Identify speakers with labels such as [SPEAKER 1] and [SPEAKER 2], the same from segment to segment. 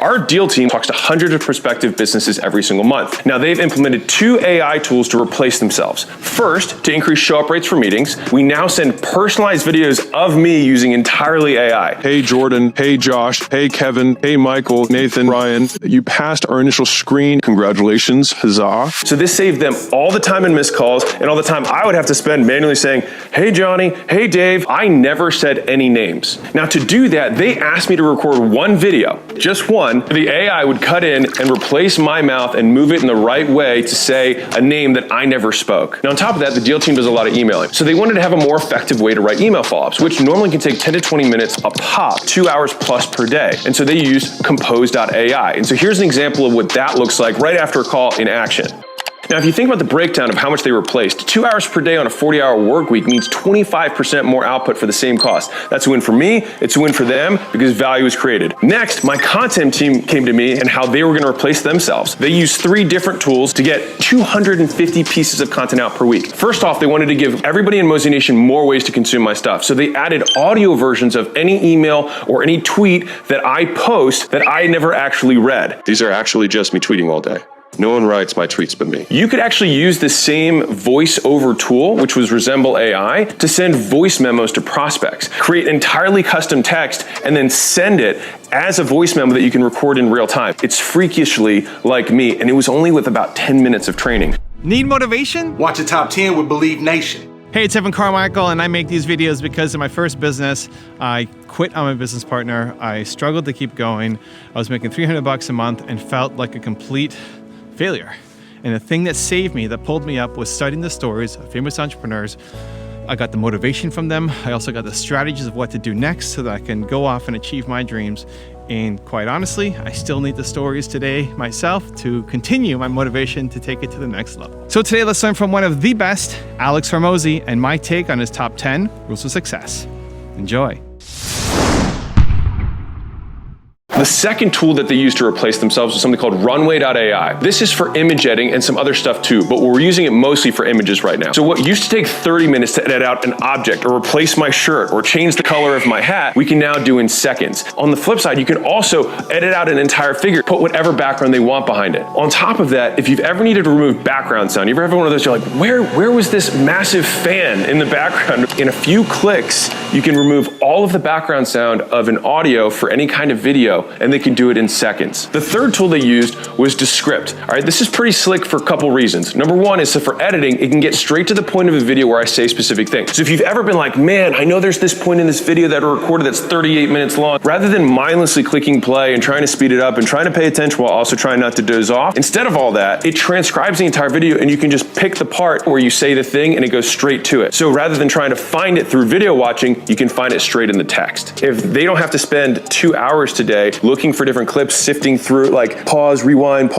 [SPEAKER 1] Our deal team talks to hundreds of prospective businesses every single month. Now, they've implemented 2 AI tools to replace themselves. First, to increase show-up rates for meetings, we now send personalized videos of me using entirely AI.
[SPEAKER 2] Hey Jordan, hey Josh, hey Kevin, hey Michael, Nathan, Ryan, you passed our initial screen. Congratulations, huzzah.
[SPEAKER 1] So this saved them all the time in missed calls and all the time I would have to spend manually saying, hey Johnny, hey Dave. I never said any names. Now to do that, they asked me to record one video, just one. The AI would cut in and replace my mouth and move it in the right way to say a name that I never spoke. Now on top of that, the deal team does a lot of emailing. So they wanted to have a more effective way to write email follow-ups, which normally can take 10 to 20 minutes a pop, 2 hours plus per day. And so they use compose.ai. And so here's an example of what that looks like right after a call in action. Now, if you think about the breakdown of how much they replaced, 2 hours per day on a 40-hour work week means 25% more output for the same cost. That's a win for me, it's a win for them because value is created. Next, my content team came to me and how they were gonna replace themselves. They used 3 different tools to get 250 pieces of content out per week. First off, they wanted to give everybody in Mozi Nation more ways to consume my stuff. So they added audio versions of any email or any tweet that I post that I never actually read.
[SPEAKER 2] These are actually just me tweeting all day. No one writes my tweets but me.
[SPEAKER 1] You could actually use the same voice-over tool, which was Resemble AI, to send voice memos to prospects. Create entirely custom text and then send it as a voice memo that you can record in real time. It's freakishly like me, and it was only with about 10 minutes of training.
[SPEAKER 3] Need motivation?
[SPEAKER 4] Watch a top 10 with Believe Nation.
[SPEAKER 3] Hey, it's Evan Carmichael, and I make these videos because in my first business, I quit on my business partner. I struggled to keep going. I was making $300 a month and felt like a complete failure. And the thing that saved me, that pulled me up, was studying the stories of famous entrepreneurs. I got the motivation from them. I also got the strategies of what to do next so that I can go off and achieve my dreams. And quite honestly, I still need the stories today myself to continue my motivation to take it to the next level. So today, let's learn from one of the best, Alex Hormozi, and my take on his top 10 rules of success. Enjoy.
[SPEAKER 1] The second tool that they use to replace themselves is something called runway.ai. This is for image editing and some other stuff too, but we're using it mostly for images right now. So what used to take 30 minutes to edit out an object or replace my shirt or change the color of my hat, we can now do in seconds. On the flip side, you can also edit out an entire figure, put whatever background they want behind it. On top of that, if you've ever needed to remove background sound, you ever have one of those, you're like, where was this massive fan in the background? In a few clicks, you can remove all of the background sound of an audio for any kind of video, and they can do it in seconds. The third tool they used was Descript. All right, this is pretty slick for a couple reasons. Number one is, so for editing, it can get straight to the point of a video where I say specific things. So if you've ever been like, man, I know there's this point in this video that I recorded that's 38 minutes long, rather than mindlessly clicking play and trying to speed it up and trying to pay attention while also trying not to doze off, instead of all that, it transcribes the entire video and you can just pick the part where you say the thing and it goes straight to it. So rather than trying to find it through video watching, you can find it straight in the text. If they don't have to spend 2 hours today looking for different clips, sifting through like pause, rewind,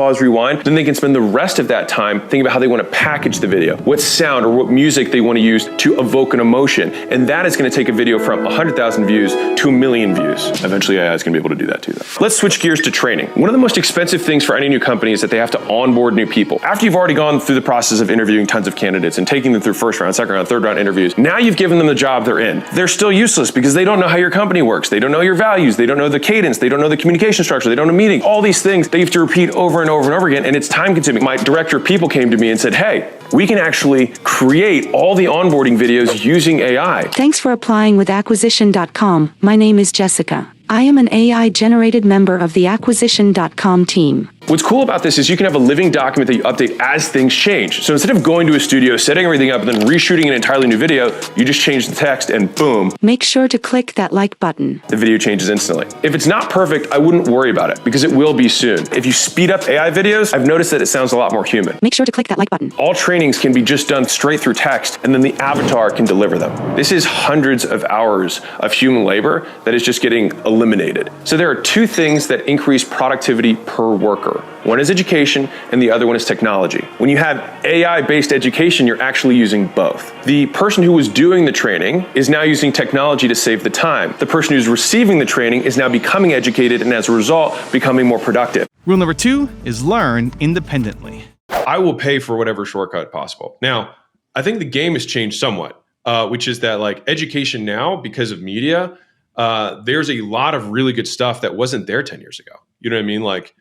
[SPEAKER 1] then they can spend the rest of that time thinking about how they want to package the video, what sound or what music they want to use to evoke an emotion. And that is going to take a video from 100,000 views to 1 million views. Eventually AI is going to be able to do that too though. Let's switch gears to training. One of the most expensive things for any new company is that they have to onboard new people. After you've already gone through the process of interviewing tons of candidates and taking them through first round, second round, third round interviews, now you've given them the job they're in. They're still useless because they don't know how your company works. They don't know your values. They don't know the cadence. They don't know the communication structure. They don't know meeting. All these things they have to repeat over and over and over again, and it's time consuming. My director of people came to me and said, hey, we can actually create all the onboarding videos using AI.
[SPEAKER 5] Thanks for applying with acquisition.com. My name is Jessica. I am an AI-generated member of the acquisition.com team.
[SPEAKER 1] What's cool about this is you can have a living document that you update as things change. So instead of going to a studio, setting everything up, and then reshooting an entirely new video, you just change the text and boom.
[SPEAKER 5] Make sure to click that like button.
[SPEAKER 1] The video changes instantly. If it's not perfect, I wouldn't worry about it because it will be soon. If you speed up AI videos, I've noticed that it sounds a lot more human.
[SPEAKER 5] Make sure to click that like button.
[SPEAKER 1] All trainings can be just done straight through text, and then the avatar can deliver them. This is hundreds of hours of human labor that is just getting eliminated. So there are 2 things that increase productivity per worker. One is education, and the other one is technology. When you have AI-based education, you're actually using both. The person who was doing the training is now using technology to save the time. The person who's receiving the training is now becoming educated and as a result, becoming more productive.
[SPEAKER 3] Rule number 2 is learn independently.
[SPEAKER 2] I will pay for whatever shortcut possible. Now, I think the game has changed somewhat, which is that like education now, because of media,
[SPEAKER 1] there's a lot of really good stuff that wasn't there 10 years ago. You know what I mean? Like,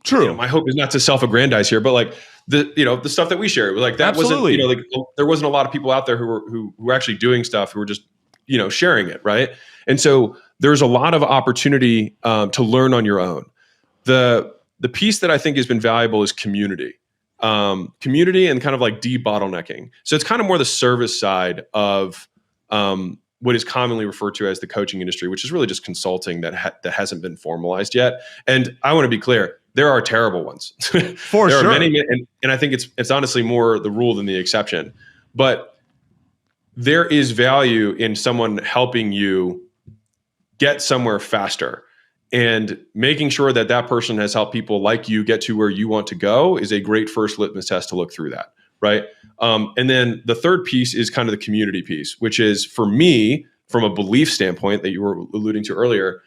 [SPEAKER 2] True.
[SPEAKER 1] my hope is not to self-aggrandize here, but like the stuff that we share, like that
[SPEAKER 2] Absolutely.
[SPEAKER 1] wasn't, like there wasn't a lot of people out there who were actually doing stuff, who were just, sharing it. Right. And so there's a lot of opportunity to learn on your own. The piece that I think has been valuable is community. Community and kind of like de-bottlenecking. So it's kind of more the service side of what is commonly referred to as the coaching industry, which is really just consulting that hasn't been formalized yet. And I want to be clear, there are terrible ones.
[SPEAKER 2] For
[SPEAKER 1] there
[SPEAKER 2] sure.
[SPEAKER 1] are many, and I think it's honestly more the rule than the exception. But there is value in someone helping you get somewhere faster. And making sure that that person has helped people like you get to where you want to go is a great first litmus test to look through that, right? And then the third piece is kind of the community piece, which is, for me, from a belief standpoint that you were alluding to earlier,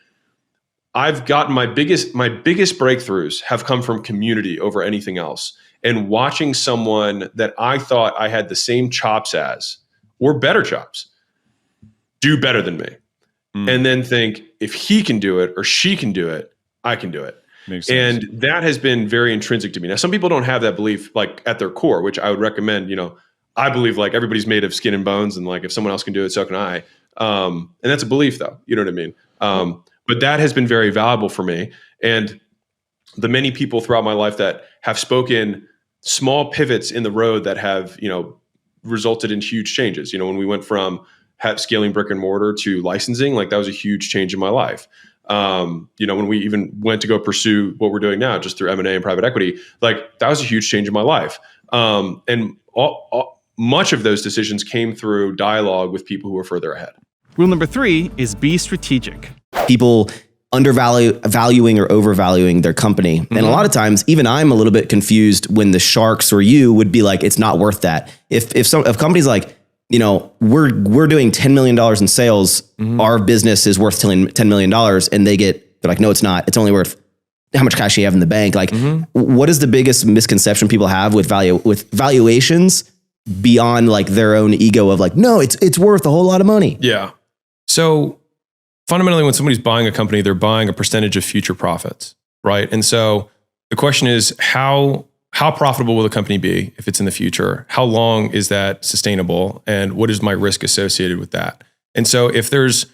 [SPEAKER 1] I've gotten my biggest breakthroughs have come from community over anything else. And watching someone that I thought I had the same chops as, or better chops, do better than me. And then think, if he can do it or she can do it, I can do it.
[SPEAKER 2] Makes sense.
[SPEAKER 1] And that has been very intrinsic to me. Now, some people don't have that belief like at their core, which I would recommend. I believe like everybody's made of skin and bones, and like if someone else can do it, so can I. And that's a belief, though. You know what I mean? But that has been very valuable for me. And the many people throughout my life that have spoken small pivots in the road that have, resulted in huge changes. When we went from scaling brick and mortar to licensing, like that was a huge change in my life. When we even went to go pursue what we're doing now, just through M&A and private equity, like that was a huge change in my life. And much of those decisions came through dialogue with people who were further ahead.
[SPEAKER 3] Rule number 3 is be strategic.
[SPEAKER 6] People valuing or overvaluing their company. And a lot of times, even I'm a little bit confused when the sharks or you would be like, it's not worth that. If companies like, we're doing $10 million in sales, our business is worth $10 million, and they're like, no, it's not. It's only worth how much cash you have in the bank. Like, what is the biggest misconception people have with valuations beyond like their own ego of like, no, it's worth a whole lot of money?
[SPEAKER 1] Yeah. So fundamentally, when somebody's buying a company, they're buying a percentage of future profits, right? And so the question is, how profitable will the company be if it's in the future? How long is that sustainable? And what is my risk associated with that? And so if there's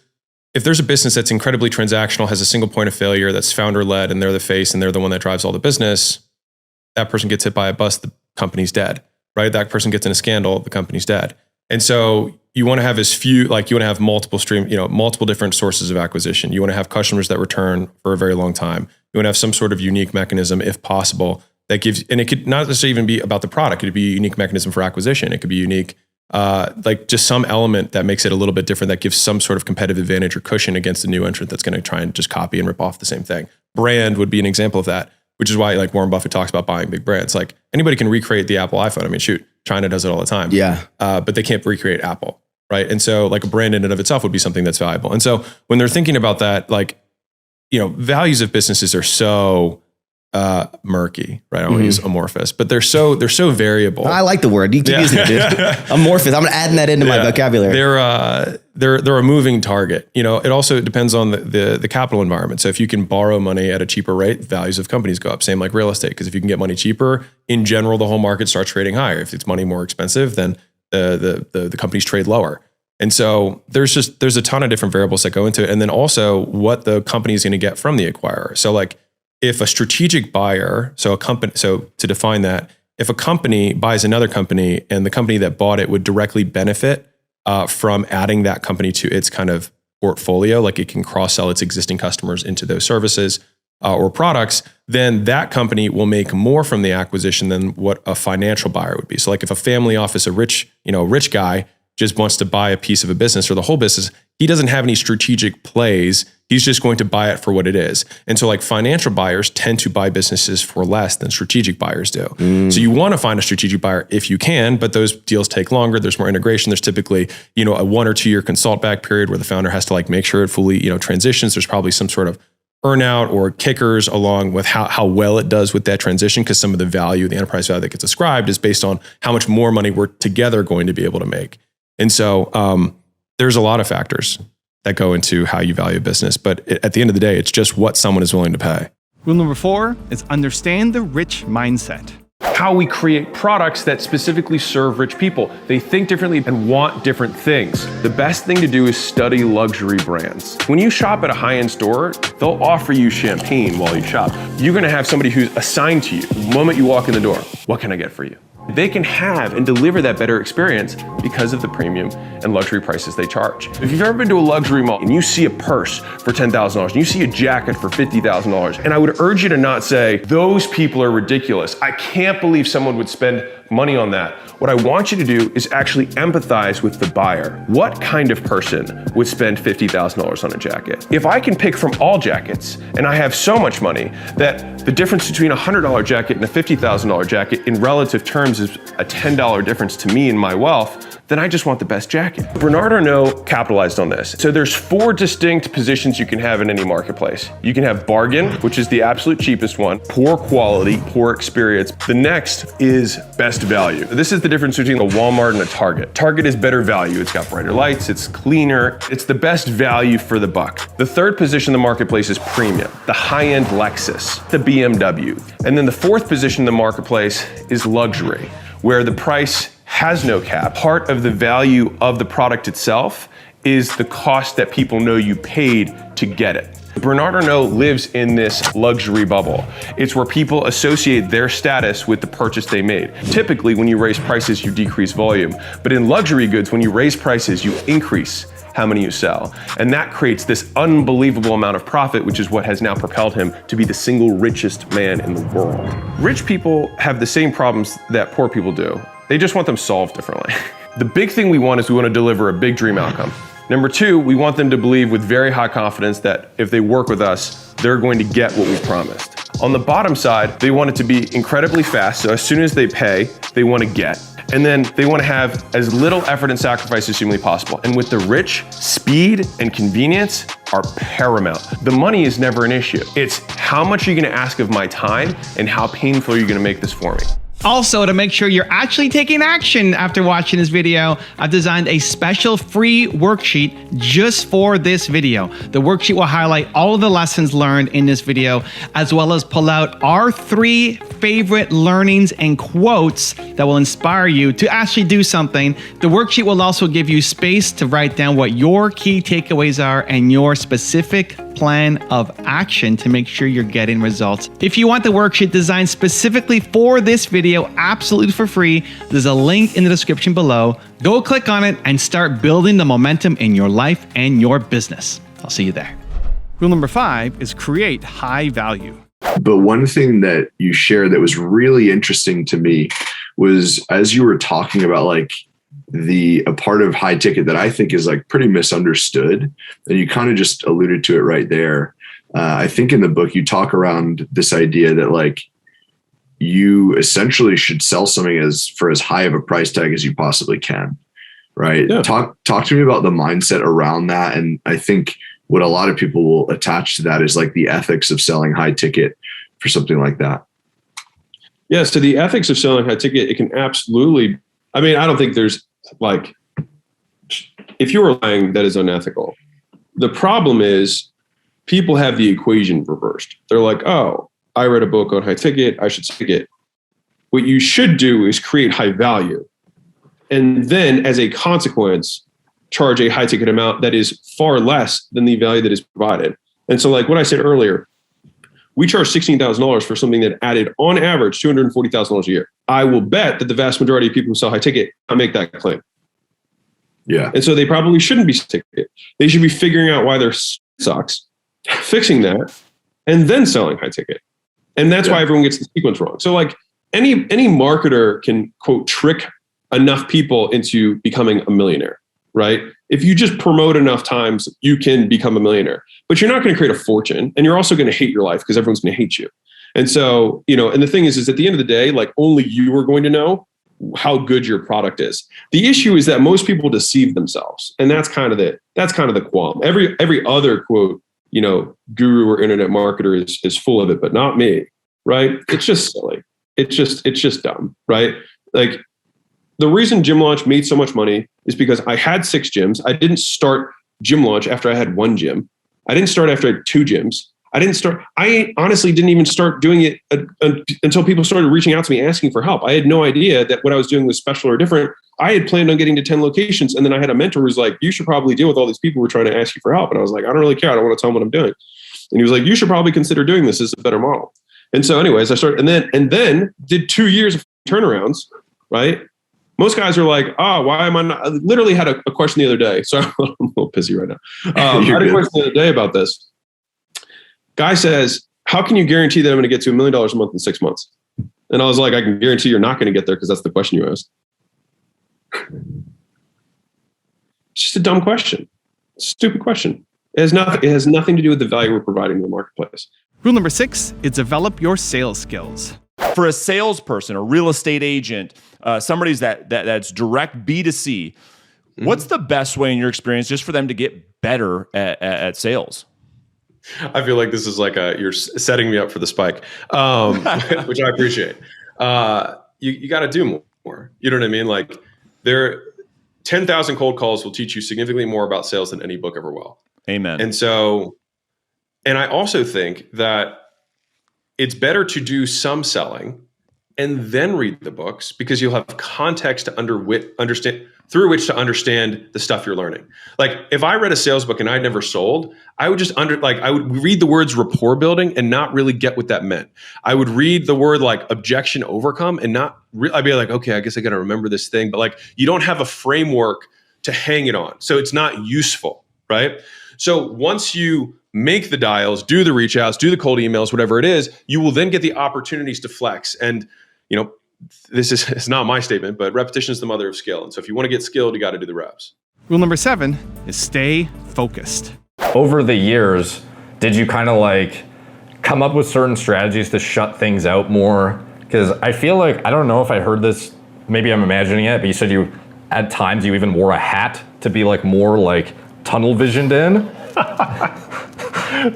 [SPEAKER 1] a business that's incredibly transactional, has a single point of failure, that's founder-led, and they're the face and they're the one that drives all the business, that person gets hit by a bus, the company's dead, right? That person gets in a scandal, the company's dead. And so you want to have you want to have multiple multiple different sources of acquisition. You want to have customers that return for a very long time. You want to have some sort of unique mechanism, if possible, that gives, and it could not necessarily even be about the product. It could be a unique mechanism for acquisition. It could be unique, like just some element that makes it a little bit different, that gives some sort of competitive advantage or cushion against a new entrant that's going to try and just copy and rip off the same thing. Brand would be an example of that, which is why like Warren Buffett talks about buying big brands. Like anybody can recreate the Apple iPhone. I mean, shoot, China does it all the time.
[SPEAKER 6] Yeah.
[SPEAKER 1] But they can't recreate Apple, right? And so like a brand in and of itself would be something that's valuable. And so when they're thinking about that, like, values of businesses are so murky, right? I don't want to use amorphous, but they're so variable.
[SPEAKER 6] I like the word. You keep using it, dude. Amorphous. I'm adding that into my vocabulary.
[SPEAKER 1] They're a moving target. It also depends on the capital environment. So if you can borrow money at a cheaper rate, values of companies go up. Same like real estate, because if you can get money cheaper, in general, the whole market starts trading higher. If it's money more expensive, then the companies trade lower. And so there's a ton of different variables that go into it. And then also what the company is going to get from the acquirer. So like if a strategic buyer, so to define that, if a company buys another company and the company that bought it would directly benefit from adding that company to its kind of portfolio, like it can cross-sell its existing customers into those services or products, then that company will make more from the acquisition than what a financial buyer would be. So like if a family office, a rich guy just wants to buy a piece of a business or the whole business, he doesn't have any strategic plays. He's just going to buy it for what it is. And so like financial buyers tend to buy businesses for less than strategic buyers do. So you want to find a strategic buyer if you can, but those deals take longer. There's more integration. There's typically, a 1 or 2 year consult back period where the founder has to like make sure it fully, transitions. There's probably some sort of earnout or kickers along with how well it does with that transition, because some of the value, the enterprise value that gets ascribed is based on how much more money we're together going to be able to make. And so there's a lot of factors.
[SPEAKER 7] that go into how you value a business. But at the end of the day, it's just what someone is willing to pay.
[SPEAKER 3] Rule number 4 is understand the rich mindset.
[SPEAKER 1] How we create products that specifically serve rich people. They think differently and want different things. The best thing to do is study luxury brands. When you shop at a high-end store, they'll offer you champagne while you shop. You're gonna have somebody who's assigned to you the moment you walk in the door. What can I get for you? They can have and deliver that better experience because of the premium and luxury prices they charge. If you've ever been to a luxury mall and you see a purse for $10,000 and you see a jacket for $50,000, and I would urge you to not say, those people are ridiculous. I can't believe someone would spend money on that. What I want you to do is actually empathize with the buyer. What kind of person would spend $50,000 on a jacket? If I can pick from all jackets and I have so much money that the difference between a $100 jacket and a $50,000 jacket in relative terms is a $10 difference to me and my wealth, then I just want the best jacket. Bernard Arnault capitalized on this. So there's 4 distinct positions you can have in any marketplace. You can have bargain, which is the absolute cheapest one, poor quality, poor experience. The next is best value. This is the difference between a Walmart and a Target. Target is better value. It's got brighter lights, it's cleaner, it's the best value for the buck. The third position in the marketplace is premium, the high-end Lexus, the BMW. And then the 4th position in the marketplace is luxury, where the price has no cap. Part of the value of the product itself is the cost that people know you paid to get it. Bernard Arnault lives in this luxury bubble. It's where people associate their status with the purchase they made. Typically, when you raise prices, you decrease volume. But in luxury goods, when you raise prices, you increase how many you sell. And that creates this unbelievable amount of profit, which is what has now propelled him to be the single richest man in the world. Rich people have the same problems that poor people do. They just want them solved differently. The big thing we want is we want to deliver a big dream outcome. Number 2, we want them to believe with very high confidence that if they work with us, they're going to get what we promised. On the bottom side, they want it to be incredibly fast. So as soon as they pay, they want to get. And then they want to have as little effort and sacrifice as humanly possible. And with the rich, speed and convenience are paramount. The money is never an issue. It's how much are you going to ask of my time and how painful are you going to make this for me?
[SPEAKER 3] Also, to make sure you're actually taking action after watching this video, I've designed a special free worksheet just for this video. The worksheet will highlight all of the lessons learned in this video, as well as pull out our 3 favorite learnings and quotes that will inspire you to actually do something. The worksheet will also give you space to write down what your key takeaways are and your specific plan of action to make sure you're getting results. If you want the worksheet designed specifically for this video, absolutely for free, there's a link in the description below. Go click on it and start building the momentum in your life and your business. I'll see you there. Rule number 5 is create high value.
[SPEAKER 8] But one thing that you shared that was really interesting to me was as you were talking about like a part of high ticket that I think is like pretty misunderstood, and you kind of just alluded to it right there. I think in the book you talk around this idea that like you essentially should sell something for as high of a price tag as you possibly can, right? Yeah. Talk to me about the mindset around that. And I think what a lot of people will attach to that is like the ethics of selling high ticket for something like that.
[SPEAKER 2] Yeah. So the ethics of selling high ticket, it can absolutely, I mean, I don't think there's like, if you're lying, that is unethical. The problem is people have the equation reversed. They're like, oh, I read a book on high ticket, I should take it. What you should do is create high value. And then as a consequence, charge a high ticket amount that is far less than the value that is provided. And so like what I said earlier, we charge $16,000 for something that added on average $240,000 a year. I will bet that the vast majority of people who sell high ticket, I make that claim.
[SPEAKER 8] Yeah.
[SPEAKER 2] And so they probably shouldn't be ticket. They should be figuring out why their sucks, fixing that, and then selling high ticket. And that's why everyone gets the sequence wrong. So like any marketer can quote trick enough people into becoming a millionaire, right? If you just promote enough times, you can become a millionaire, but you're not going to create a fortune, and you're also going to hate your life because everyone's going to hate you. And so, and the thing is at the end of the day, like only you are going to know how good your product is. The issue is that most people deceive themselves. And that's kind of the qualm. Every other quote, guru or internet marketer is full of it, but not me, right? It's just silly. It's just dumb, right? Like the reason Gym Launch made so much money is because I had 6 gyms. I didn't start gym launch after I had 1 gym. I didn't start after I had 2 gyms. I honestly didn't even start doing it until people started reaching out to me asking for help. I had no idea that what I was doing was special or different. I had planned on getting to 10 locations. And then I had a mentor who was like, you should probably deal with all these people who are trying to ask you for help. And I was like, I don't really care. I don't want to tell them what I'm doing. And he was like, you should probably consider doing this. This is a better model. And so anyways, I started and then did 2 years of turnarounds, right? Most guys are like, oh, why am I not? I literally had a question the other day. So I'm a little pissy right now. I had a question the other day about this. Guy says, how can you guarantee that I'm going to get to $1 million a month in 6 months? And I was like, I can guarantee you're not going to get there because that's the question you asked. It's just a dumb question. Stupid question. It has nothing to do with the value we're providing to the marketplace.
[SPEAKER 3] Rule number 6 is develop your sales skills.
[SPEAKER 9] For a salesperson, a real estate agent, somebody's that's direct B2C, what's the best way in your experience just for them to get better at sales?
[SPEAKER 2] I feel like this is like you're setting me up for the spike, which I appreciate. You got to do more. You know what I mean? Like 10,000 cold calls will teach you significantly more about sales than any book ever will.
[SPEAKER 9] Amen.
[SPEAKER 2] And I also think that it's better to do some selling and then read the books because you'll have context to understand through which to understand the stuff you're learning. Like if I read a sales book and I'd never sold, I would just I would read the words rapport building and not really get what that meant. I would read the word like objection overcome and I'd be like, okay, I guess I got to remember this thing. But like you don't have a framework to hang it on. So it's not useful, right? So once you make the dials, do the reach outs, do the cold emails, whatever it is, you will then get the opportunities to flex. And, this is not my statement, but repetition is the mother of skill. And so if you want to get skilled, you got to do the reps.
[SPEAKER 3] Rule number 7 is stay focused.
[SPEAKER 10] Over the years, did you kind of like come up with certain strategies to shut things out more? Because I feel like, I don't know if I heard this, maybe I'm imagining it, but you said at times you even wore a hat to be like more like tunnel visioned in.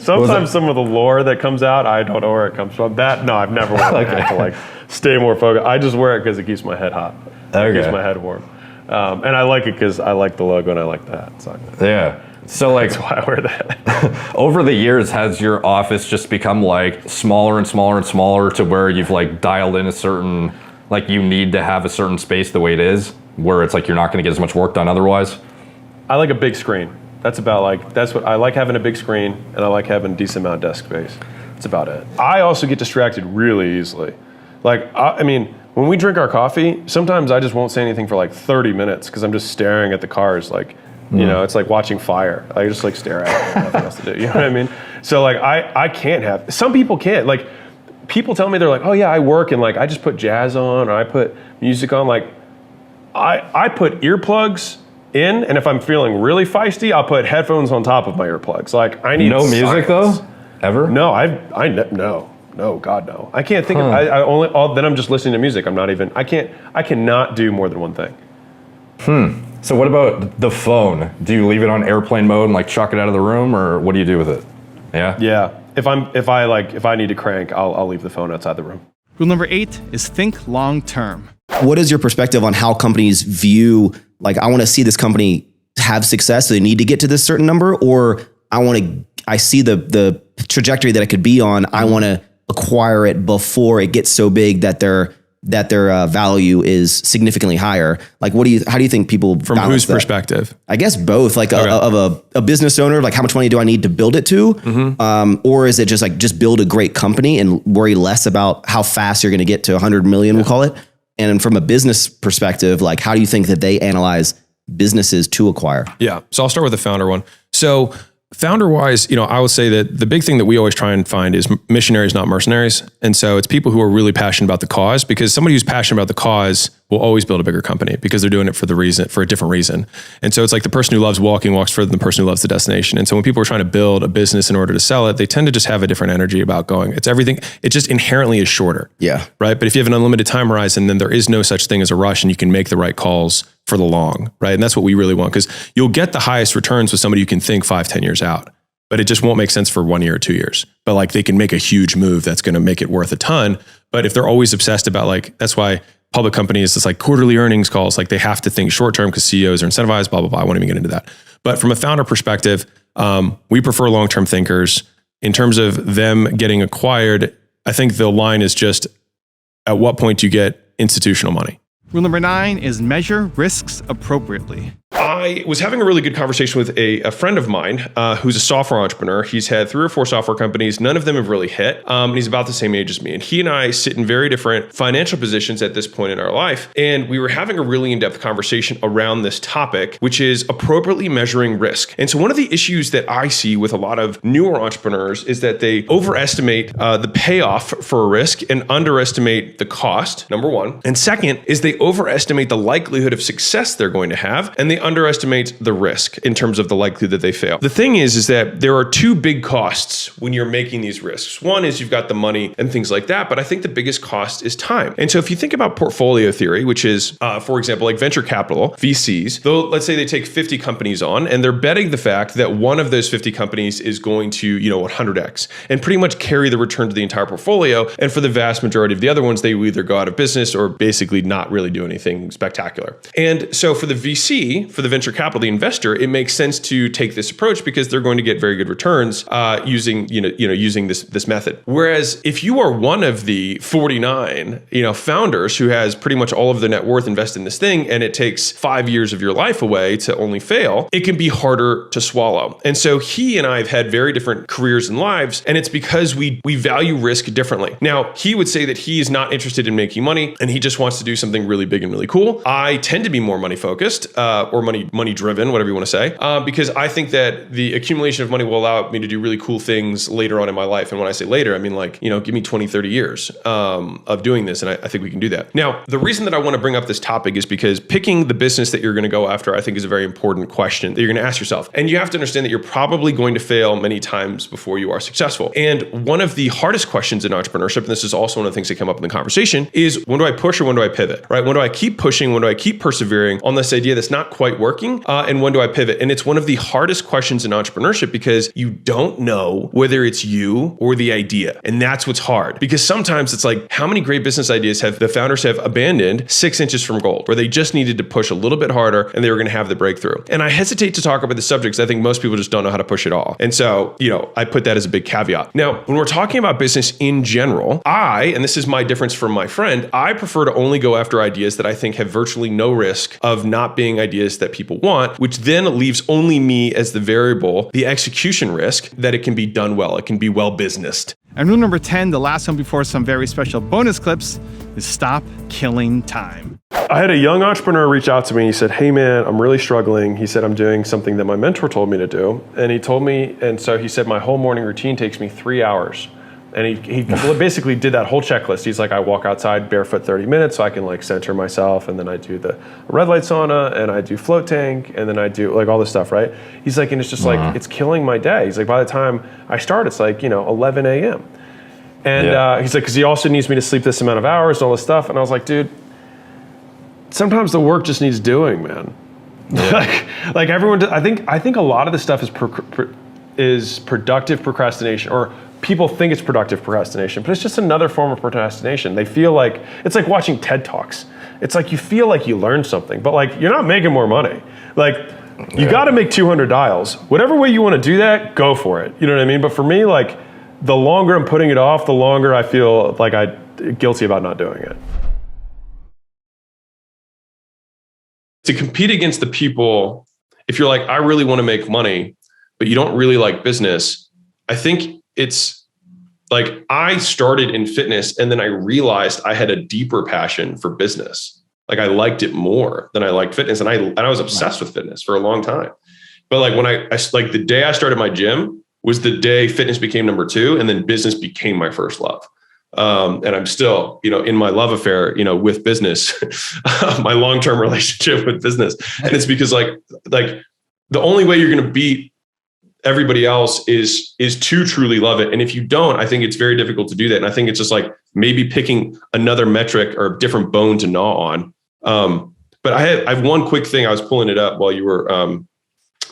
[SPEAKER 2] Sometimes some of the lore that comes out, I don't know where it comes from. No, I've never worn a hat to like stay more focused. I just wear it because it keeps my head hot.
[SPEAKER 10] Okay.
[SPEAKER 2] It keeps my head warm. And I like it because I like the logo and I like the hat. So
[SPEAKER 10] yeah. So like,
[SPEAKER 2] that's why I wear that.
[SPEAKER 10] Over the years, has your office just become like smaller and smaller and smaller to where you've like dialed in a certain, like you need to have a certain space the way it is, where it's like you're not going to get as much work done otherwise?
[SPEAKER 2] I like a big screen. That's what I like, having a big screen, and I like having a decent amount of desk space. That's about it. I also get distracted really easily. Like, I mean, when we drink our coffee, sometimes I just won't say anything for like 30 minutes because I'm just staring at the cars. Like, it's like watching fire. I just like stare at it. Nothing else to do. You know what I mean? So like, I can't have. Some people can't. Like, people tell me they're like, oh yeah, I work and like I just put jazz on or I put music on. Like, I put earplugs in, and if I'm feeling really feisty, I'll put headphones on top of my earplugs. Like I need
[SPEAKER 10] no music though, ever?
[SPEAKER 2] No, no, God no. I can't think of. I only. Then I'm just listening to music. I'm not even. I cannot do more than one thing.
[SPEAKER 10] So what about the phone? Do you leave it on airplane mode and like chuck it out of the room, or what do you do with it? Yeah.
[SPEAKER 2] Yeah. If I need to crank, I'll leave the phone outside the room.
[SPEAKER 3] Rule number 8 is think long term.
[SPEAKER 6] What is your perspective on how companies view, like, I want to see this company have success, so they need to get to this certain number, or I see the trajectory that it could be on, I want to acquire it before it gets so big that their value is significantly higher? Like, how do you think people
[SPEAKER 7] from whose perspective?
[SPEAKER 6] I guess both, like of a business owner, like how much money do I need to build it to? Or is it just build a great company and worry less about how fast you're going to get to 100 million, we'll call it. And from a business perspective, like how do you think that they analyze businesses to acquire?
[SPEAKER 7] Yeah. So I'll start with the founder one. So founder wise, I would say that the big thing that we always try and find is missionaries, not mercenaries. And so it's people who are really passionate about the cause, because somebody who's passionate about the cause will always build a bigger company because they're doing it for a different reason. And so it's like the person who loves walking walks further than the person who loves the destination. And so when people are trying to build a business in order to sell it, they tend to just have a different energy about going. It's everything. It just inherently is shorter.
[SPEAKER 6] Yeah.
[SPEAKER 7] Right. But if you have an unlimited time horizon, then there is no such thing as a rush and you can make the right calls for the long. Right. And that's what we really want, because you'll get the highest returns with somebody you can think 5-10 years out. But it just won't make sense for 1 year or 2 years. But like they can make a huge move that's going to make it worth a ton. But if they're always obsessed about, like, that's why public companies, it's like quarterly earnings calls, like they have to think short term because CEOs are incentivized, blah, blah, blah. I won't even get into that. But from a founder perspective, we prefer long-term thinkers. In terms of them getting acquired, I think the line is just at what point do you get institutional money?
[SPEAKER 3] Rule number 9 is measure risks appropriately.
[SPEAKER 1] I was having a really good conversation with a friend of mine who's a software entrepreneur. He's had 3 or 4 software companies. None of them have really hit. And he's about the same age as me. And he and I sit in very different financial positions at this point in our life. And we were having a really in-depth conversation around this topic, which is appropriately measuring risk. And so one of the issues that I see with a lot of newer entrepreneurs is that they overestimate the payoff for a risk and underestimate the cost, number one. And second is they overestimate the likelihood of success they're going to have, and they underestimate the risk in terms of the likelihood that they fail. The thing is that there are 2 big costs when you're making these risks. One is you've got the money and things like that, but I think the biggest cost is time. And so if you think about portfolio theory, which is, for example, like venture capital, VCs, though, let's say they take 50 companies on and they're betting the fact that one of those 50 companies is going to, 100x and pretty much carry the return to the entire portfolio. And for the vast majority of the other ones, they will either go out of business or basically not really do anything spectacular. And so for the VC, for the venture capital, the investor, it makes sense to take this approach because they're going to get very good returns using this method. Whereas if you are one of the 49 founders who has pretty much all of their net worth invested in this thing, and it takes 5 years of your life away to only fail, it can be harder to swallow. And so he and I have had very different careers and lives, and it's because we value risk differently. Now, he would say that he is not interested in making money and he just wants to do something really big and really cool. I tend to be more money focused or money driven, whatever you want to say, because I think that the accumulation of money will allow me to do really cool things later on in my life. And when I say later, I mean give me 20, 30 years of doing this. And I think we can do that. Now, the reason that I want to bring up this topic is because picking the business that you're going to go after, I think is a very important question that you're going to ask yourself. And you have to understand that you're probably going to fail many times before you are successful. And one of the hardest questions in entrepreneurship, and this is also one of the things that come up in the conversation, is when do I push or when do I pivot, right? When do I keep pushing? When do I keep persevering on this idea that's not quite working? And when do I pivot? And it's one of the hardest questions in entrepreneurship because you don't know whether it's you or the idea. And that's what's hard, because sometimes it's like, how many great business ideas have the founders have abandoned 6 inches from gold, where they just needed to push a little bit harder and they were going to have the breakthrough. And I hesitate to talk about the subjects. I think most people just don't know how to push it all. And so, I put that as a big caveat. Now, when we're talking about business in general, and this is my difference from my friend, I prefer to only go after ideas that I think have virtually no risk of not being ideas that people want, which then leaves only me as the variable, the execution risk, that it can be done well. It can be well businessed.
[SPEAKER 3] And rule number 10, the last one before some very special bonus clips, is stop killing time.
[SPEAKER 1] I had a young entrepreneur reach out to me. He said, "Hey man, I'm really struggling." He said, "I'm doing something that my mentor told me to do." And he told me, and so he said, "My whole morning routine takes me 3 hours." And he basically did that whole checklist. He's like, I walk outside barefoot 30 minutes so I can center myself. And then I do the red light sauna and I do float tank. And then I do all this stuff, right? He's like, and it's just it's killing my day. He's like, by the time I start, it's 11 a.m. And he's like, because he also needs me to sleep this amount of hours and all this stuff. And I was like, dude, sometimes the work just needs doing, man. Yeah. like everyone, I think a lot of this stuff is productive procrastination, or people think it's productive procrastination, but it's just another form of procrastination. They feel like, it's like watching TED Talks. It's like you feel like you learned something, but you're not making more money. You got to make 200 dials. Whatever way you want to do that, go for it. You know what I mean? But for me, the longer I'm putting it off, the longer I feel like I'm guilty about not doing it. To compete against the people, if you're I really want to make money, but you don't really like business, I think it's I started in fitness and then I realized I had a deeper passion for business. I liked it more than I liked fitness. And I was obsessed with fitness for a long time. But when I the day I started my gym was the day fitness became number 2, and then business became my first love. And I'm still, in my love affair, with business, my long-term relationship with business. And it's because the only way you're going to beat everybody else is to truly love it. And if you don't, I think it's very difficult to do that. And I think it's just maybe picking another metric or a different bone to gnaw on. But I have one quick thing. I was pulling it up while you were,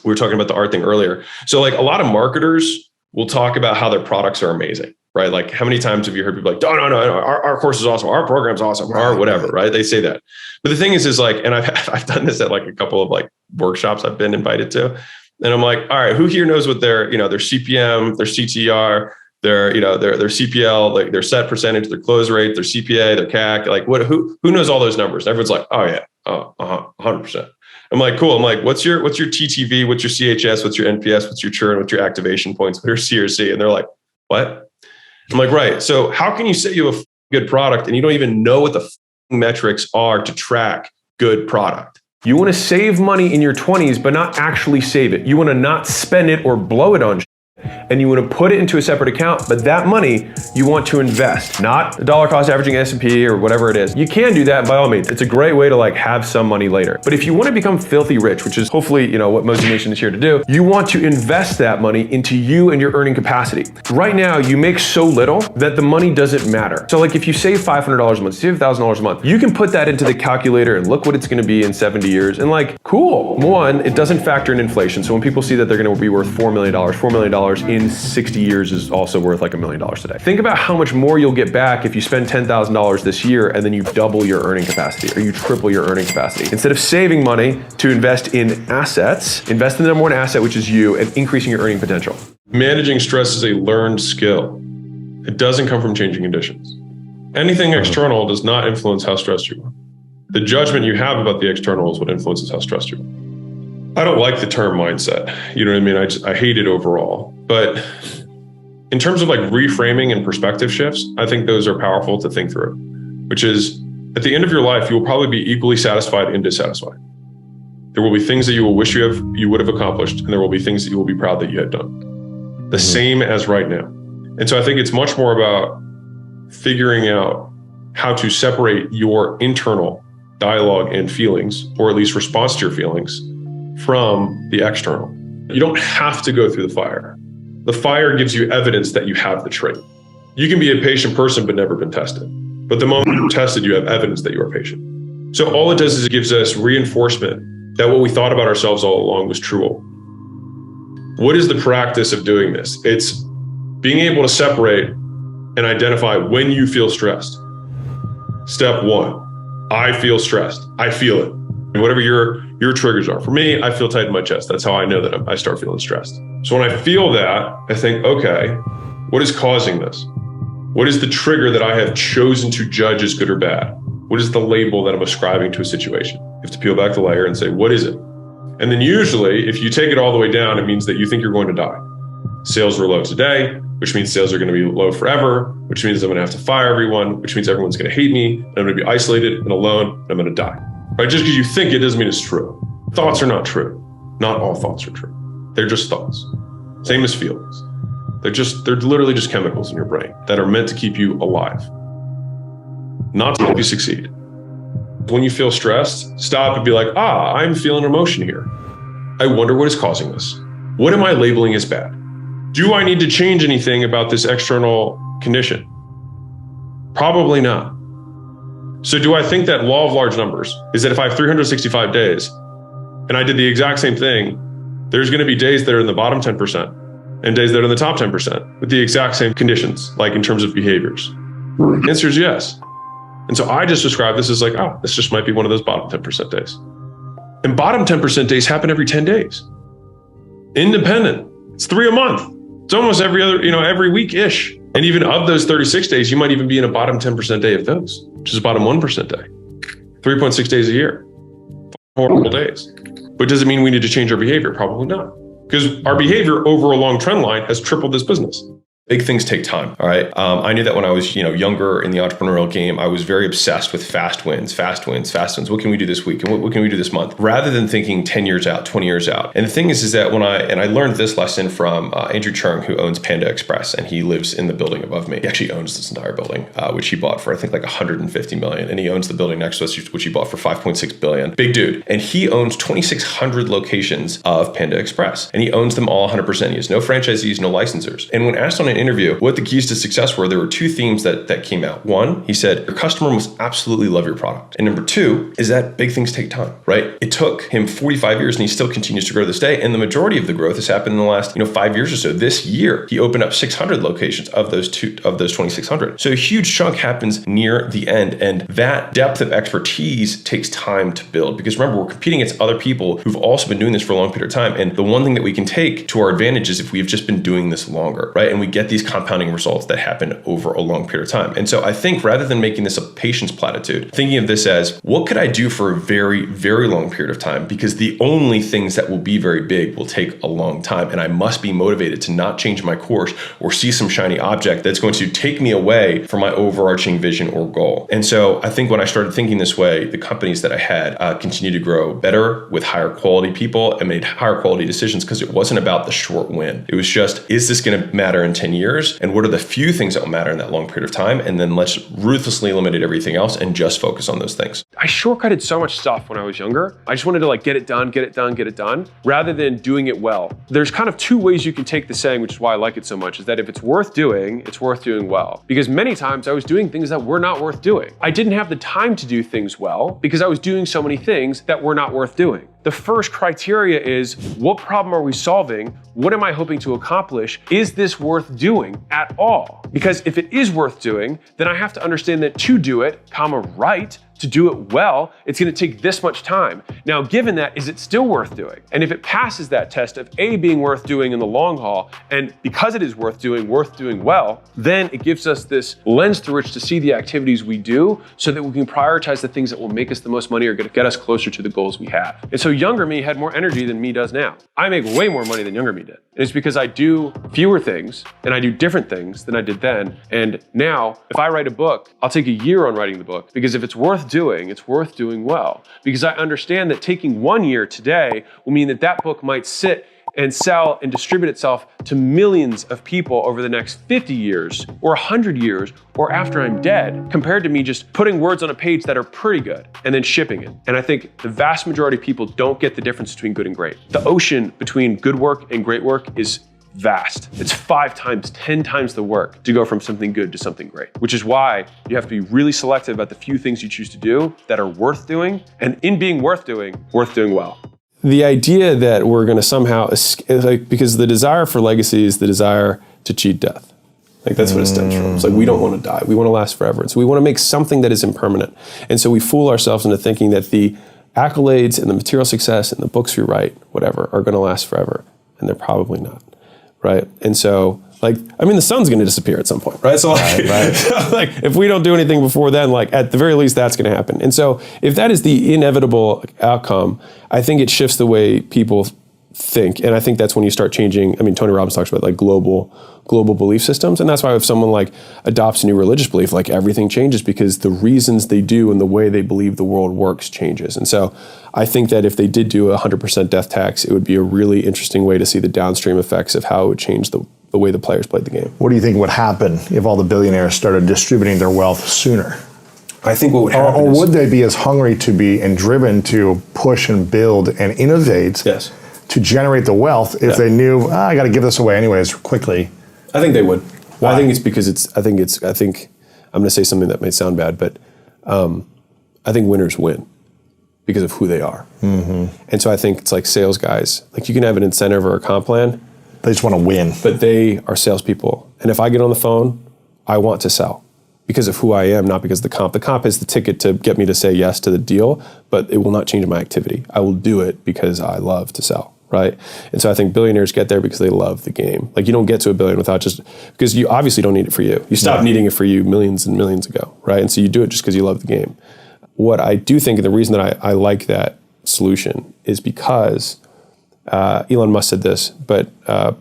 [SPEAKER 1] we were talking about the art thing earlier. So a lot of marketers will talk about how their products are amazing, right? How many times have you heard people no, our course is awesome. Our program's awesome, or whatever, right? They say that. But the thing is and I've done this at a couple of workshops I've been invited to.
[SPEAKER 2] And I'm like, all right, who here knows what their CPM, their CTR, their CPL, like their set percentage, their close rate, their CPA, their CAC, like who knows all those numbers? Everyone's like, oh yeah, 100%. I'm like, cool. I'm like, what's your TTV? What's your CHS? What's your NPS? What's your churn? What's your activation points? What's your CRC? And they're like, what? I'm like, right. So how can you say you have a good product and you don't even know what the metrics are to track good product?
[SPEAKER 1] You want to save money in your 20s, but not actually save it. You want to not spend it or blow it on shit, and you want to put it into a separate account, but that money you want to invest, not the dollar cost averaging S&P or whatever it is. You can do that by all means. It's a great way to like have some money later. But if you want to become filthy rich, which is hopefully, what Monetization is here to do, you want to invest that money into you and your earning capacity. Right now, you make so little that the money doesn't matter. So like if you save $500 a month, save $1,000 a month, you can put that into the calculator and look what it's going to be in 70 years. And like, cool. One, it doesn't factor in inflation. So when people see that they're going to be worth $4 million in 60 years is also worth like $1 million today. Think about how much more you'll get back if you spend $10,000 this year and then you double your earning capacity or you triple your earning capacity. Instead of saving money to invest in assets, invest in the number one asset, which is you, and increasing your earning potential.
[SPEAKER 2] Managing stress is a learned skill. It doesn't come from changing conditions. Anything external does not influence how stressed you are. The judgment you have about the external is what influences how stressed you are. I don't like the term mindset. You know what I mean? I hate it overall. But in terms of like reframing and perspective shifts, I think those are powerful to think through, which is at the end of your life, you will probably be equally satisfied and dissatisfied. There will be things that you will wish you would have accomplished, and there will be things that you will be proud that you had done. The same as right now. And so I think it's much more about figuring out how to separate your internal dialogue and feelings, or at least response to your feelings, from the external. You don't have to go through the fire. The fire gives you evidence that you have the trait. You can be a patient person, but never been tested. But the moment you're tested, you have evidence that you are patient. So all it does is it gives us reinforcement that what we thought about ourselves all along was true. What is the practice of doing this? It's being able to separate and identify when you feel stressed. Step one, I feel stressed. I feel it. And whatever your triggers are. For me, I feel tight in my chest. That's how I know that I start feeling stressed. So when I feel that, I think, okay, what is causing this? What is the trigger that I have chosen to judge as good or bad? What is the label that I'm ascribing to a situation? You have to peel back the layer and say, what is it? And then usually, if you take it all the way down, it means that you think you're going to die. Sales were low today, which means sales are going to be low forever, which means I'm going to have to fire everyone, which means everyone's going to hate me, and I'm going to be isolated and alone, and I'm going to die. Right? Just because you think it doesn't mean it's true. Thoughts are not true. Not all thoughts are true. They're just thoughts. Same as feelings. They're literally just chemicals in your brain that are meant to keep you alive, not to help you succeed. When you feel stressed, stop and be like, I'm feeling emotion here. I wonder what is causing this. What am I labeling as bad? Do I need to change anything about this external condition? Probably not. So do I think that law of large numbers is that if I have 365 days and I did the exact same thing, there's going to be days that are in the bottom 10% and days that are in the top 10% with the exact same conditions, like in terms of behaviors? The answer is yes. And so I just describe this as like, this just might be one of those bottom 10% days. And bottom 10% days happen every 10 days. Independent. It's 3 a month. It's almost every other, every week-ish. And even of those 36 days, you might even be in a bottom 10% day of those, which is a bottom 1% day. 3.6 days a year. Horrible days. But does it mean we need to change our behavior? Probably not. Because our behavior over a long trend line has tripled this business.
[SPEAKER 1] Big things take time, all right? I knew that when I was, younger in the entrepreneurial game, I was very obsessed with fast wins. What can we do this week? And what can we do this month? Rather than thinking 10 years out, 20 years out. And the thing is that I learned this lesson from Andrew Chung, who owns Panda Express, and he lives in the building above me. He actually owns this entire building, which he bought for, I think, like $150 million. And he owns the building next to us, which he bought for $5.6 billion. Big dude. And he owns 2,600 locations of Panda Express. And he owns them all 100%. He has no franchisees, no licensors. And when asked on client interview what the keys to success were, there were two themes that came out. One, he said, your customer must absolutely love your product. And number two is that big things take time, right? It took him 45 years and he still continues to grow to this day. And the majority of the growth has happened in the last 5 years or so. This year, he opened up 600 locations of those 2,600. So a huge chunk happens near the end. And that depth of expertise takes time to build, because remember, we're competing against other people who've also been doing this for a long period of time. And the one thing that we can take to our advantage is if we've just been doing this longer, right? And we get these compounding results that happen over a long period of time. And so I think rather than making this a patience platitude, thinking of this as what could I do for a very, very long period of time? Because the only things that will be very big will take a long time. And I must be motivated to not change my course or see some shiny object that's going to take me away from my overarching vision or goal. And so I think when I started thinking this way, the companies that I had continued to grow better with higher quality people and made higher quality decisions, because it wasn't about the short win. It was just, is this going to matter in 10 years? And what are the few things that will matter in that long period of time? And then let's ruthlessly eliminate everything else and just focus on those things.
[SPEAKER 2] I shortcutted so much stuff when I was younger. I just wanted to get it done, rather than doing it well. There's kind of two ways you can take the saying, which is why I like it so much, is that if it's worth doing, it's worth doing well. Because many times I was doing things that were not worth doing. I didn't have the time to do things well because I was doing so many things that were not worth doing. The first criteria is, what problem are we solving? What am I hoping to accomplish? Is this worth doing at all? Because if it is worth doing, then I have to understand that to do it, right, to do it well, it's going to take this much time. Now, given that, is it still worth doing? And if it passes that test of A, being worth doing in the long haul, and because it is worth doing well, then it gives us this lens through which to see the activities we do so that we can prioritize the things that will make us the most money or get us closer to the goals we have. And so younger me had more energy than me does now. I make way more money than younger me did. And it's because I do fewer things and I do different things than I did then. And now, if I write a book, I'll take a year on writing the book, because if it's worth doing, it's worth doing well. Because I understand that taking 1 year today will mean that book might sit and sell and distribute itself to millions of people over the next 50 years or 100 years or after I'm dead, compared to me just putting words on a page that are pretty good and then shipping it. And I think the vast majority of people don't get the difference between good and great. The ocean between good work and great work is vast. It's 5 times, 10 times the work to go from something good to something great, which is why you have to be really selective about the few things you choose to do that are worth doing. And in being worth doing well.
[SPEAKER 11] The idea that we're going to somehow, because the desire for legacy is the desire to cheat death. That's what it stems from. It's we don't want to die. We want to last forever. And so we want to make something that is impermanent. And so we fool ourselves into thinking that the accolades and the material success and the books we write, whatever, are going to last forever. And they're probably not. Right? And so, the sun's going to disappear at some point, right? So, if we don't do anything before then, at the very least, that's going to happen. And so, if that is the inevitable outcome, I think it shifts the way people think. And I think that's when you start changing. Tony Robbins talks about global belief systems. And that's why if someone adopts a new religious belief, everything changes, because the reasons they do and the way they believe the world works changes. And so I think that if they did do a 100% death tax, it would be a really interesting way to see the downstream effects of how it would change the way the players played the game.
[SPEAKER 12] What do you think would happen if all the billionaires started distributing their wealth sooner?
[SPEAKER 11] I think what would happen
[SPEAKER 12] or would they be as hungry to be and driven to push and build and innovate to generate the wealth if they knew, I got to give this away anyways quickly?
[SPEAKER 11] I think they would.
[SPEAKER 12] Why?
[SPEAKER 11] I think it's because I think I'm going to say something that may sound bad, but I think winners win because of who they are. Mm-hmm. And so I think it's like sales guys. You can have an incentive or a comp plan.
[SPEAKER 12] They just want to win.
[SPEAKER 11] But they are salespeople. And if I get on the phone, I want to sell because of who I am, not because of the comp. The comp is the ticket to get me to say yes to the deal, but it will not change my activity. I will do it because I love to sell. Right? And so I think billionaires get there because they love the game. You don't get to $1 billion without because you obviously don't need it for you. You stopped needing it for you millions and millions ago, right? And so you do it just because you love the game. What I do think, and the reason that I like that solution is because Elon Musk said this, but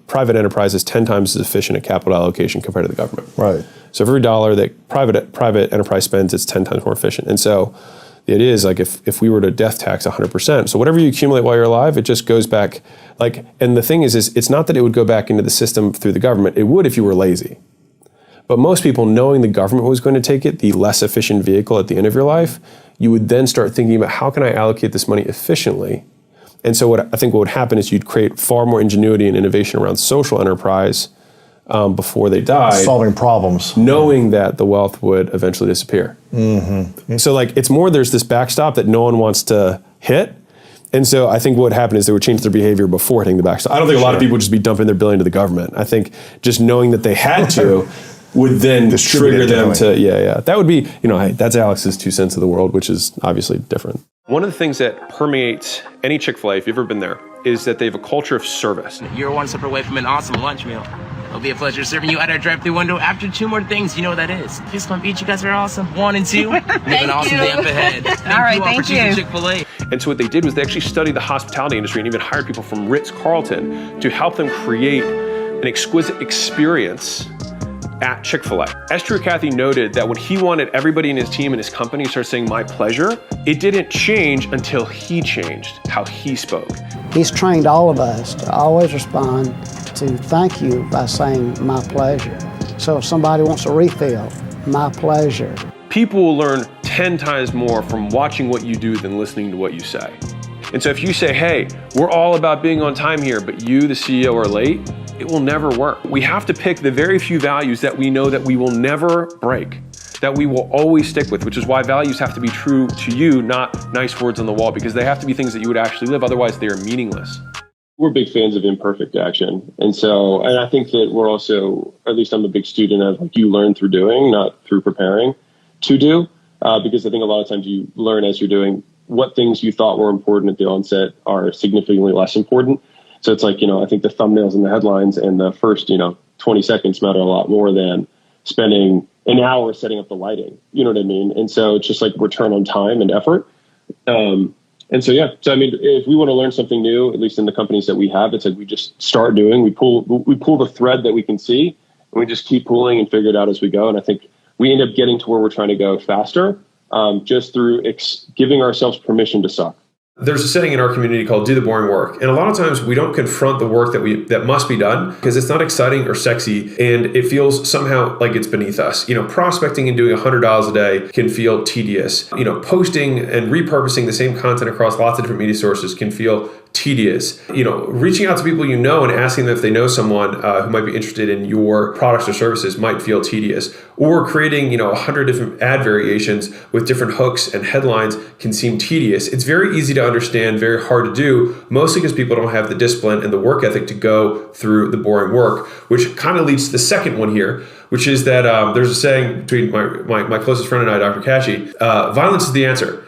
[SPEAKER 11] private enterprise is 10 times as efficient at capital allocation compared to the government.
[SPEAKER 12] Right.
[SPEAKER 11] So for every dollar that private enterprise spends, it's 10 times more efficient. And so the idea is if we were to death tax 100%, so whatever you accumulate while you're alive, it just goes back. And the thing is it's not that it would go back into the system through the government. It would if you were lazy. But most people, knowing the government was going to take it, the less efficient vehicle at the end of your life, you would then start thinking about how can I allocate this money efficiently. And so what would happen is you'd create far more ingenuity and innovation around social enterprise before they died,
[SPEAKER 12] solving problems,
[SPEAKER 11] knowing that the wealth would eventually disappear. So like, it's more, there's this backstop that no one wants to hit. And so I think what would happen is they would change their behavior before hitting the backstop. I don't think a lot of people would just be dumping their billion to the government. I think just knowing that they had to would then trigger them to, that would be, hey, that's Alex's 2 cents of the world, which is obviously different.
[SPEAKER 1] One of the things that permeates any Chick-fil-A, if you've ever been there, is that they have a culture of service.
[SPEAKER 13] You're one step away from an awesome lunch meal. It'll be a pleasure serving you at our drive-thru window. After 2 more things, you know what that is. Please come eat. You guys are awesome. 1 and 2. You have an awesome day up ahead.
[SPEAKER 14] All right, thank you.
[SPEAKER 1] Chick-fil-A. And so what they did was they actually studied the hospitality industry and even hired people from Ritz-Carlton to help them create an exquisite experience at Chick-fil-A. Esther Cathy noted that when he wanted everybody in his team and his company to start saying my pleasure, it didn't change until he changed how he spoke.
[SPEAKER 15] He's trained all of us to always respond to thank you by saying my pleasure. So if somebody wants a refill, my pleasure.
[SPEAKER 1] People will learn 10 times more from watching what you do than listening to what you say. And so if you say, hey, we're all about being on time here, but you, the CEO, are late, it will never work. We have to pick the very few values that we know that we will never break, that we will always stick with, which is why values have to be true to you, not nice words on the wall, because they have to be things that you would actually live, otherwise they are meaningless.
[SPEAKER 2] We're big fans of imperfect action. And I think that we're also, or at least I'm a big student of, like, you learn through doing, not through preparing to do, because I think a lot of times you learn as you're doing what things you thought were important at the onset are significantly less important. So it's like, I think the thumbnails and the headlines and the first, 20 seconds matter a lot more than spending an hour setting up the lighting. You know what I mean? And so it's just like return on time and effort. So if we want to learn something new, at least in the companies that we have, it's like we just start doing, we pull the thread that we can see, and we just keep pulling and figure it out as we go. And I think we end up getting to where we're trying to go faster, just through giving ourselves permission to suck.
[SPEAKER 11] There's a saying in our community called do the boring work. And a lot of times we don't confront the work that must be done because it's not exciting or sexy and it feels somehow like it's beneath us. Prospecting and doing $100 a day can feel tedious. Posting and repurposing the same content across lots of different media sources can feel tedious. Reaching out to people and asking them if they know someone who might be interested in your products or services might feel tedious. Or creating 100 different ad variations with different hooks and headlines can seem tedious. It's very easy to understand, very hard to do, mostly because people don't have the discipline and the work ethic to go through the boring work, which kind of leads to the second one here, which is that there's a saying between my closest friend and I, Dr. Kashi, violence is the answer.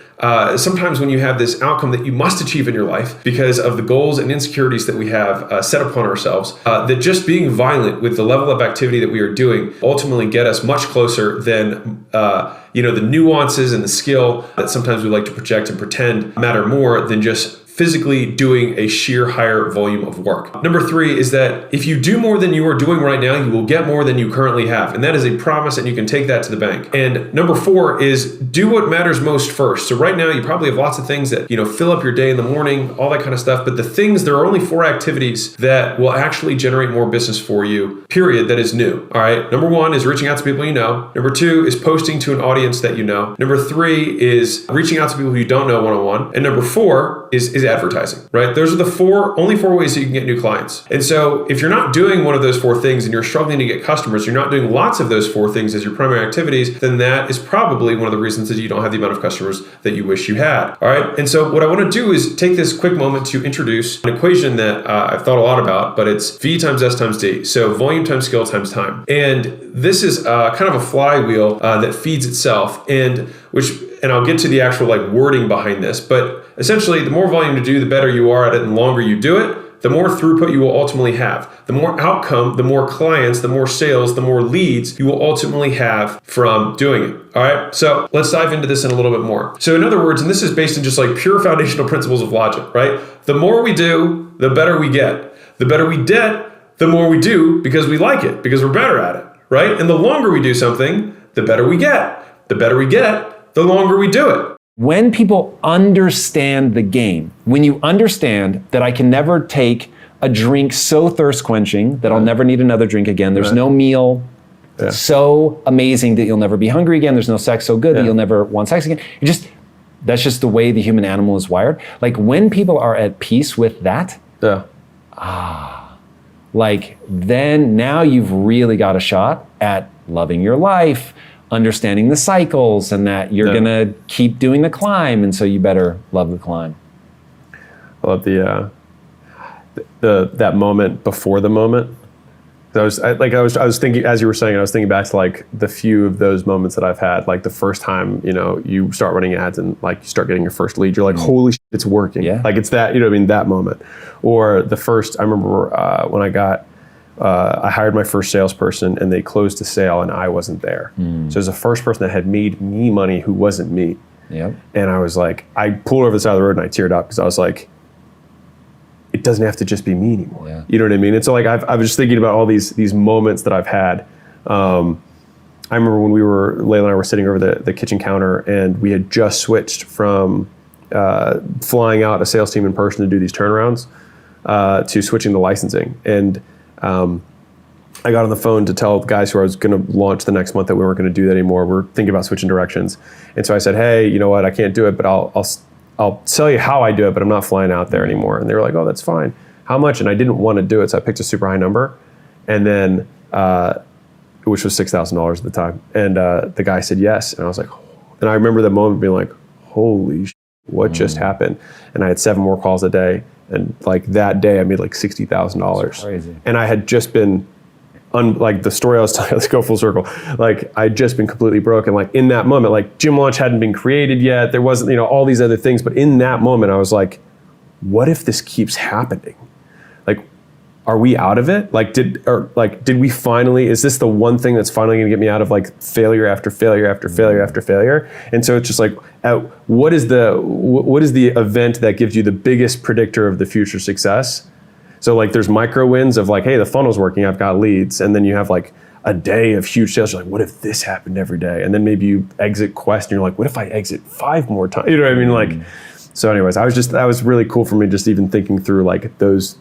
[SPEAKER 11] Sometimes when you have this outcome that you must achieve in your life because of the goals and insecurities that we have set upon ourselves, that just being violent with the level of activity that we are doing ultimately get us much closer than the nuances and the skill that sometimes we like to project and pretend matter more than just physically doing a sheer higher volume of work. Number 3 is that if you do more than you are doing right now, you will get more than you currently have. And that is a promise, and you can take that to the bank. And number 4 is do what matters most first. So right now, you probably have lots of things that, fill up your day in the morning, all that kind of stuff. But there are only 4 activities that will actually generate more business for you, period, that is new. All right. Number 1 is reaching out to people you know. Number 2 is posting to an audience that you know. Number 3 is reaching out to people who you don't know one-on-one. And number 4 is advertising, right? Those are the only four ways that you can get new clients. And so if you're not doing one of those 4 things and you're struggling to get customers, you're not doing lots of those 4 things as your primary activities, then that is probably one of the reasons that you don't have the amount of customers that you wish you had. All right. And so what I want to do is take this quick moment to introduce an equation that I've thought a lot about, but it's V times S times D. So volume times skill times time. And this is kind of a flywheel that feeds itself, and I'll get to the actual wording behind this, but essentially the more volume to do, the better you are at it, and the longer you do it, the more throughput you will ultimately have. The more outcome, the more clients, the more sales, the more leads you will ultimately have from doing it. All right. So let's dive into this in a little bit more. So in other words, and this is based on just pure foundational principles of logic, right? The more we do, the better we get. The better we get, the more we do because we like it, because we're better at it, right? And the longer we do something, the better we get. The better we get, the longer we do it.
[SPEAKER 16] When people understand the game, when you understand that I can never take a drink so thirst quenching that I'll never need another drink again, there's no meal so amazing that you'll never be hungry again, there's no sex so good that you'll never want sex again. That's just the way the human animal is wired. When people are at peace with that, like then now you've really got a shot at loving your life, understanding the cycles, and that you're gonna keep doing the climb, and so you better love the climb.
[SPEAKER 11] I love that moment before the moment. I was thinking, as you were saying, I was thinking back to like the few of those moments that I've had, like the first time, you know, you start running ads and like you start getting your first lead, you're like, holy shit, it's working. Yeah. Like it's that, you know what I mean, that moment. Or the first, I remember when I hired my first salesperson and they closed a sale and I wasn't there. So it was the first person that had made me money who wasn't me.
[SPEAKER 16] Yep.
[SPEAKER 11] And I was like, I pulled over the side of the road and I teared up because I was like, it doesn't have to just be me anymore.
[SPEAKER 16] Yeah.
[SPEAKER 11] You know what I mean? And so like I was just thinking about all these moments that I've had. I remember when Leila and I were sitting over the kitchen counter and we had just switched from flying out a sales team in person to do these turnarounds to switching to licensing. And I got on the phone to tell the guys who I was going to launch the next month that we weren't going to do that anymore. We're thinking about switching directions. And so I said, hey, you know what? I can't do it, but I'll tell you how I do it, but I'm not flying out there anymore. And they were like, oh, that's fine. How much? And I didn't want to do it, so I picked a super high number, and then which was $6,000 at the time. And the guy said yes, and I was like, and I remember that moment being like, holy shit, what just happened? And I had 7 more calls a day, and like that day I made like $60,000.
[SPEAKER 16] Crazy.
[SPEAKER 11] And I had just been like the story I was telling, let's go full circle. Like I'd just been completely broken. Like in that moment, like Gym Launch hadn't been created yet. There wasn't, you know, all these other things. But in that moment, I was like, what if this keeps happening? Like, are we out of it? Like, did we finally, is this the one thing that's finally going to get me out of like failure after failure after failure after failure? And so it's just like, what is the event that gives you the biggest predictor of the future success? So like there's micro wins of like, hey, the funnel's working, I've got leads. And then you have like a day of huge sales. You're like, what if this happened every day? And then maybe you exit Quest and you're like, what if I exit 5 more times? You know what I mean? Like, so anyways, that was really cool for me just even thinking through like those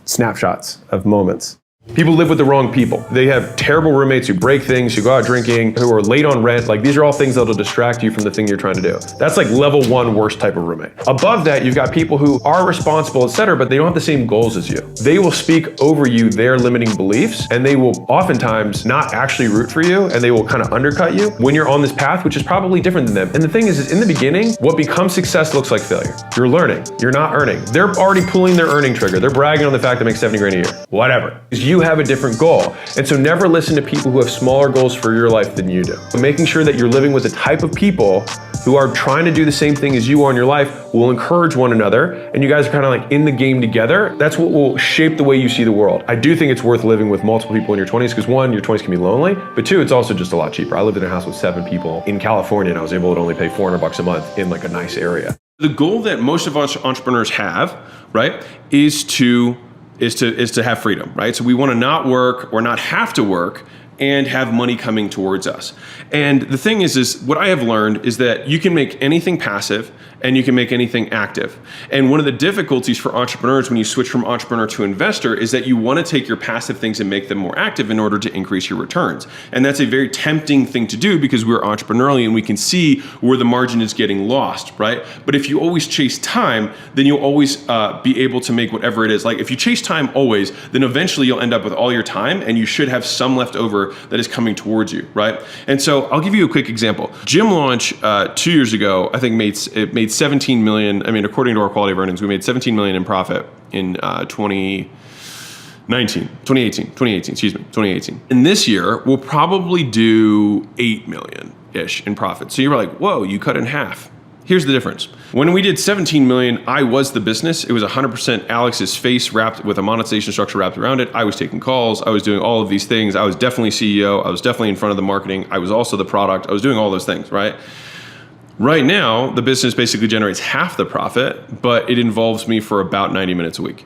[SPEAKER 11] snapshots of moments. People live with the wrong people. They have terrible roommates who break things, who go out drinking, who are late on rent. Like these are all things that'll distract you from the thing you're trying to do. That's like level 1 worst type of roommate. Above that, you've got people who are responsible, etc., but they don't have the same goals as you. They will speak over you their limiting beliefs, and they will oftentimes not actually root for you, and they will kind of undercut you when you're on this path, which is probably different than them. And the thing is in the beginning, what becomes success looks like failure. You're learning, you're not earning. They're already pulling their earning trigger. They're bragging on the fact they make 70 grand a year. Whatever. You have a different goal. And so never listen to people who have smaller goals for your life than you do. But making sure that you're living with the type of people who are trying to do the same thing as you are in your life will encourage one another, and you guys are kind of like in the game together. That's what will shape the way you see the world. I do think it's worth living with multiple people in your 20s because 1, your 20s can be lonely, but 2, it's also just a lot cheaper. I lived in a house with 7 people in California and I was able to only pay $400 a month in like a nice area. The goal that most of us entrepreneurs have, right, is to have freedom, right? So we want to not work or not have to work and have money coming towards us. And the thing is what I have learned is that you can make anything passive and you can make anything active. And one of the difficulties for entrepreneurs when you switch from entrepreneur to investor is that you want to take your passive things and make them more active in order to increase your returns. And that's a very tempting thing to do because we're entrepreneurial and we can see where the margin is getting lost, right? But if you always chase time, then you'll always be able to make whatever it is. Like if you chase time always, then eventually you'll end up with all your time and you should have some left over that is coming towards you, right? And so I'll give you a quick example. Gym Launch 2 years ago, I think it made 17 million. I mean, according to our quality of earnings, we made 17 million in profit in 2018. And this year, we'll probably do 8 million-ish in profit. So you're like, whoa, you cut in half. Here's the difference. When we did 17 million, I was the business. It was 100% Alex's face wrapped with a monetization structure wrapped around it. I was taking calls. I was doing all of these things. I was definitely CEO. I was definitely in front of the marketing. I was also the product. I was doing all those things, right? Right now, the business basically generates half the profit, but it involves me for about 90 minutes a week.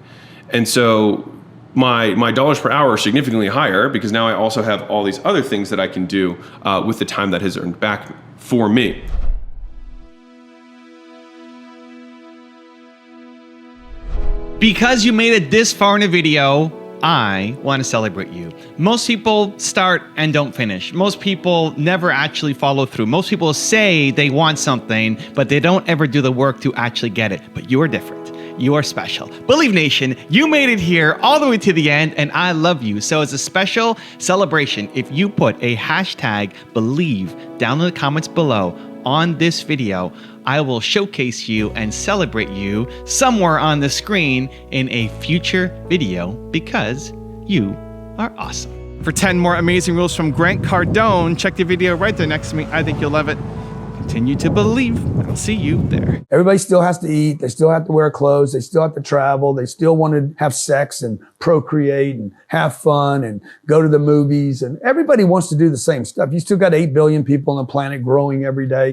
[SPEAKER 11] And so my dollars per hour are significantly higher because now I also have all these other things that I can do with the time that has earned back for me.
[SPEAKER 14] Because you made it this far in a video, I want to celebrate you. Most people start and don't finish. Most people never actually follow through. Most people say they want something, but they don't ever do the work to actually get it. But you're different. you are special. Believe Nation, you made it here all the way to the end, and I love you. So as a special celebration, if you put a hashtag believe down in the comments below on this video, I will showcase you and celebrate you somewhere on the screen in a future video because you are awesome. For 10 more amazing rules from Grant Cardone, check the video right there next to me. I think you'll love it. Continue to believe, and I'll see you there.
[SPEAKER 17] Everybody still has to eat. They still have to wear clothes. They still have to travel. They still want to have sex and procreate and have fun and go to the movies. And everybody wants to do the same stuff. You still got 8 billion people on the planet growing every day.